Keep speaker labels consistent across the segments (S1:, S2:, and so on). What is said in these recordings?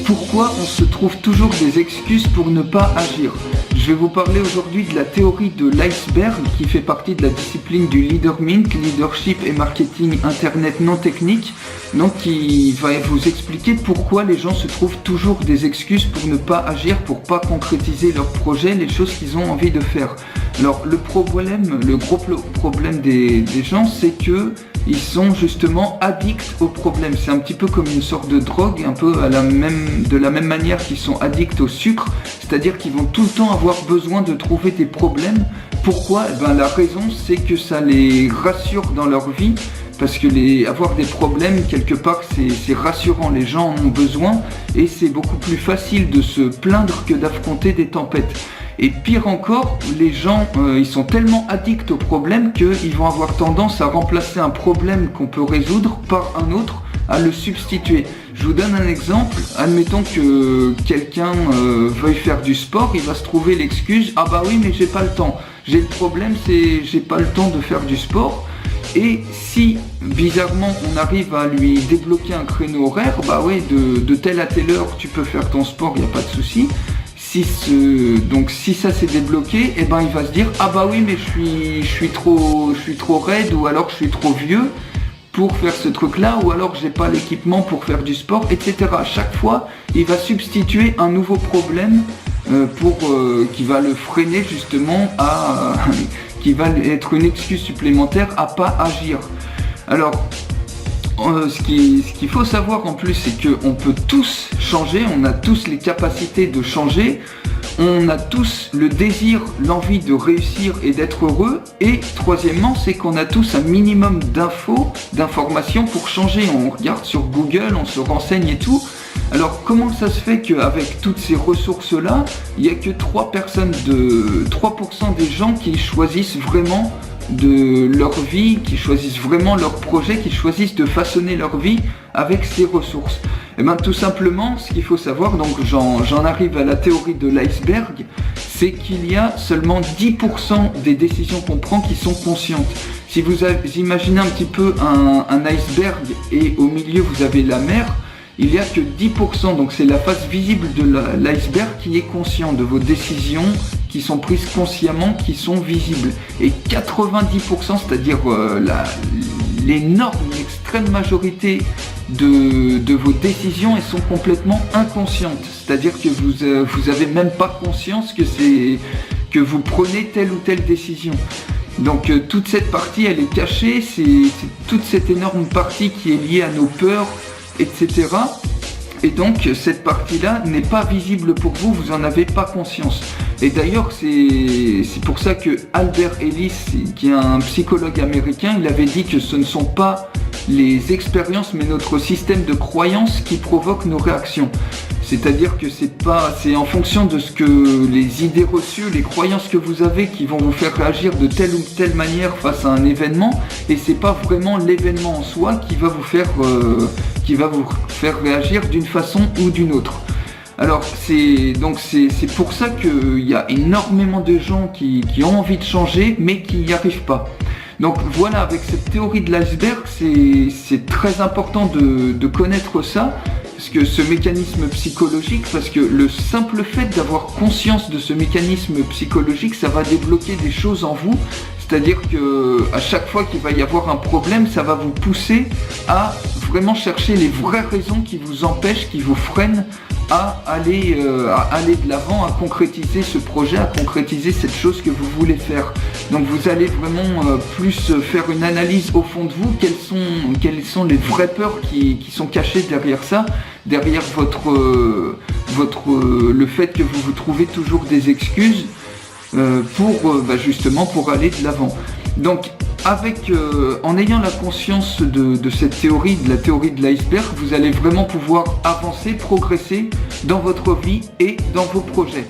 S1: pourquoi on se trouve toujours des excuses pour ne pas agir. Je vais vous parler aujourd'hui de la théorie de l'iceberg qui fait partie de la discipline du leadership et marketing internet non technique. Donc qui va vous expliquer pourquoi les gens se trouvent toujours des excuses pour ne pas agir, pour pas concrétiser leurs projets, les choses qu'ils ont envie de faire. Alors le gros problème des gens, c'est que ils sont justement addicts au problème. C'est un petit peu comme une sorte de drogue, un peu de la même manière qu'ils sont addicts au sucre, c'est-à-dire qu'ils vont tout le temps avoir besoin de trouver des problèmes. Pourquoi ? La raison, c'est que ça les rassure dans leur vie, parce que avoir des problèmes, quelque part, c'est rassurant, les gens en ont besoin, et c'est beaucoup plus facile de se plaindre que d'affronter des tempêtes. Et pire encore, les gens, ils sont tellement addicts au problème qu'ils vont avoir tendance à remplacer un problème qu'on peut résoudre par un autre, à le substituer. Je vous donne un exemple. Admettons que quelqu'un veuille faire du sport, il va se trouver l'excuse « Ah bah oui, mais j'ai pas le temps. J'ai le problème, c'est j'ai pas le temps de faire du sport. » Et si, bizarrement, on arrive à lui débloquer un créneau horaire, bah oui, de telle à telle heure, tu peux faire ton sport, il n'y a pas de souci. Donc si ça s'est débloqué, il va se dire « Ah bah oui, mais je suis trop raide, ou alors je suis trop vieux pour faire ce truc-là, ou alors j'ai pas l'équipement pour faire du sport, etc. » À chaque fois, il va substituer un nouveau problème qui va le freiner justement qui va être une excuse supplémentaire à pas agir. Alors, ce qu'il faut savoir en plus, c'est qu'on peut tous changer, on a tous les capacités de changer, on a tous le désir, l'envie de réussir et d'être heureux, et troisièmement, c'est qu'on a tous un minimum d'informations pour changer. On regarde sur Google, on se renseigne et tout. Alors comment ça se fait qu'avec toutes ces ressources-là, il n'y a que 3% des gens qui choisissent vraiment de leur vie, qui choisissent vraiment leur projet, qui choisissent de façonner leur vie avec ces ressources? Tout simplement, ce qu'il faut savoir, donc j'en arrive à la théorie de l'iceberg, c'est qu'il y a seulement 10% des décisions qu'on prend qui sont conscientes. Si vous imaginez un petit peu un iceberg et au milieu vous avez la mer, il n'y a que 10%, donc c'est la face visible de l'iceberg qui est conscient de vos décisions qui sont prises consciemment, qui sont visibles. Et 90%, c'est-à-dire l'énorme, l'extrême majorité de vos décisions, elles sont complètement inconscientes. C'est-à-dire que vous avez même pas conscience que vous prenez telle ou telle décision. Donc toute cette partie, elle est cachée, c'est toute cette énorme partie qui est liée à nos peurs, etc. Et donc cette partie-là n'est pas visible pour vous, vous n'en avez pas conscience. Et d'ailleurs c'est pour ça que Albert Ellis, qui est un psychologue américain, il avait dit que ce ne sont pas les expériences mais notre système de croyances qui provoque nos réactions. C'est-à-dire que c'est en fonction de ce que les idées reçues, les croyances que vous avez qui vont vous faire réagir de telle ou telle manière face à un événement, et c'est pas vraiment l'événement en soi qui va vous faire réagir d'une façon ou d'une autre. Alors c'est pour ça qu'il y a énormément de gens qui ont envie de changer mais qui n'y arrivent pas. Donc voilà, avec cette théorie de l'iceberg, c'est très important de connaître ça, parce que ce mécanisme psychologique, parce que le simple fait d'avoir conscience de ce mécanisme psychologique, ça va débloquer des choses en vous. C'est-à-dire que à chaque fois qu'il va y avoir un problème, ça va vous pousser à vraiment chercher les vraies raisons qui vous empêchent, qui vous freinent à aller de l'avant, à concrétiser ce projet, à concrétiser cette chose que vous voulez faire. Donc vous allez vraiment plus faire une analyse au fond de vous, quelles sont les vraies peurs qui sont cachées derrière ça, derrière le fait que vous vous trouvez toujours des excuses justement pour aller de l'avant. Donc en ayant la conscience de cette théorie, de la théorie de l'iceberg, vous allez vraiment pouvoir avancer, progresser dans votre vie et dans vos projets.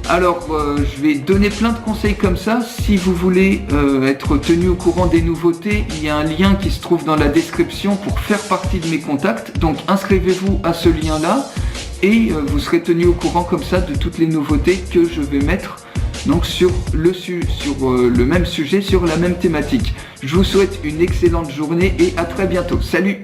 S1: Alors, je vais donner plein de conseils comme ça. Si vous voulez être tenu au courant des nouveautés, il y a un lien qui se trouve dans la description pour faire partie de mes contacts. Donc, inscrivez-vous à ce lien-là et vous serez tenu au courant comme ça de toutes les nouveautés que je vais mettre donc sur le même sujet, sur la même thématique. Je vous souhaite une excellente journée et à très bientôt. Salut!